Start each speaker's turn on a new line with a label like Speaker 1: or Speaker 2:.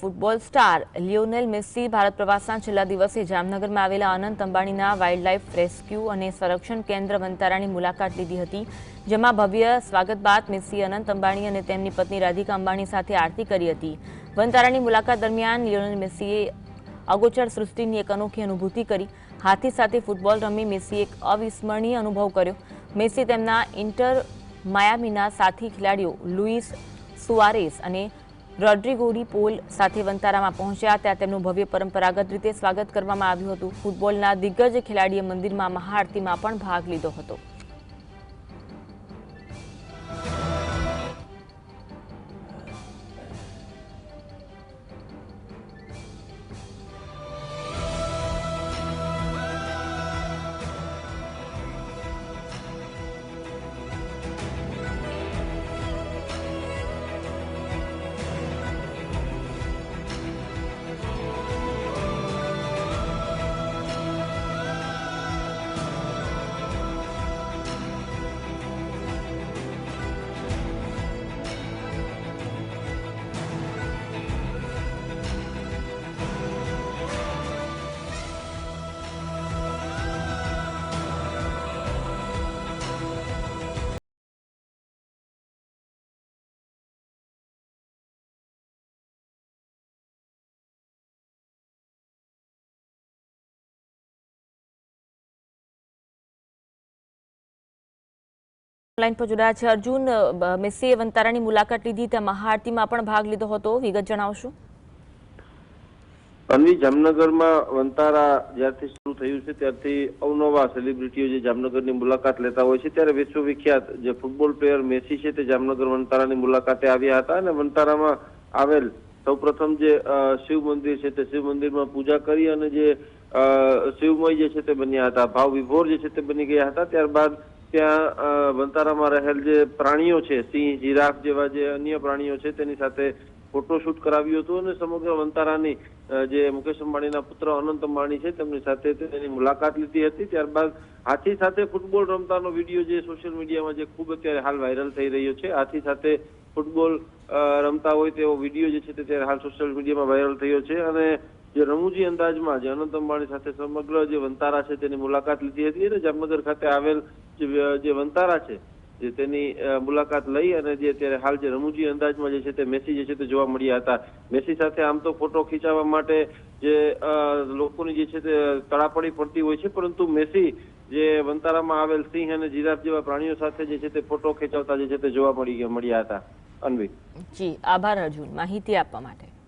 Speaker 1: Football star Lionel Messi Bharat પ્રવાસના છેલ્લા દિવસે જામનગરમાં આવેલા અનંત અંબાણીના વાઇલ્ડલાઇફ રેસ્ક્યુ અને સંરક્ષણ કેન્દ્ર વંતારાની મુલાકાત લીધી હતી, જેમાં ભવ્ય સ્વાગત બાદ મેસીએ અનંત અંબાણી અને તેમની પત્ની રાધિકા અંબાણી સાથે આરતી કરી હતી। વંતારાની મુલાકાત દરમિયાન લિયોનેલ મેસીએ અગોચર સૃષ્ટિની એક અનોખી અનુભૂતિ કરી। હાથી સાથે ફૂટબોલ રમી મેસીએ એક અવિસ્મરણીય અનુભવ કર્યો। મેસી તેમના ઇન્ટર માયામીના સાથી ખેલાડીઓ લુઇસ સુઆરેસ અને રોડ્રિગો પોલ સાથે વંતારામાં પહોંચ્યા, ત્યાં તેમનું ભવ્ય પરંપરાગત રીતે સ્વાગત કરવામાં આવ્યું હતું। ફૂટબોલના દિગ્ગજ ખેલાડીએ મંદિરમાં મહાઆરતીમાં પણ ભાગ લીધો હતો। લાઈન પર જોડાયા છે અર્જુન। મેસીએ વંતારાની મુલાકાત લીધી, ત્યાં મહાઆરતીમાં પણ ભાગ લીધો હતો, વિગત જણાવશો?
Speaker 2: અન્વી, જામનગરમાં વંતારા જ્યારથી શરૂ થયું છે ત્યારથી અવનવા સેલિબ્રિટીઓ જે જામનગરની મુલાકાત લેતા હોય છે, ત્યારે વિશ્વવિખ્યાત જે ફૂટબોલ પ્લેયર મેસી છે તે જામનગર વંતારાની મુલાકાતે આવ્યા હતા અને વંતારામાં આવેલ સૌપ્રથમ જે શિવ મંદિર છે તે શિવ મંદિરમાં પૂજા કરી અને જે શિવમય જે છે તે બન્યા હતા, ભાવ વિભોર જે છે તે બની ગયા હતા। ત્યારબાદ ત્યાં વંતારામાં રહેલ જે પ્રાણીઓ છે, સિંહ, જીરાફ જેવા જે અન્ય પ્રાણીઓ છે તેની સાથે ફોટોશૂટ કરાવ્યું હતું અને સમગ્ર વંતારાની જે મુકેશ અંબાણીના પુત્ર અનંત અંબાણી છે તેમની સાથે તેની મુલાકાત લીધી હતી। ત્યારબાદ હાથી સાથે ફૂટબોલ રમતાનો વિડીયો જે સોશિયલ મીડિયામાં જે ખૂબ અત્યારે હાલ વાયરલ થઈ રહ્યો છે, હાથી સાથે ફૂટબોલ રમતા હોય તેવો વિડીયો જે છે તે ત્યારે હાલ સોશિયલ મીડિયામાં વાયરલ થયો છે અને જે રમૂજી અંદાજમાં જે અનંત અંબાણી સાથે સમગ્ર જે વંતારા છે તેની મુલાકાત લીધી હતી અને જામનગર ખાતે આવેલ જે વંતારા છે જે તેની મુલાકાત લઈ અને જે અત્યારે હાલ જે રમૂજી અંદાજમાં જે છે તે મેસી જે છે તે જોવા મળ્યા હતા। મેસી સાથે આમ તો ફોટો ખીચાવવા માટે જે લોકોની જે છે તે તડાપડી પડતી હોય છે, પરંતુ મેસી જે વંતારામાં આવેલ સિંહ અને જીરાફ જેવા પ્રાણીઓ સાથે જે છે તે ફોટો ખેંચાવતા જે છે તે જોવા મળ્યા હતા। અન્વી,
Speaker 1: જી આભાર અર્જુન, માહિતી આપવા માટે।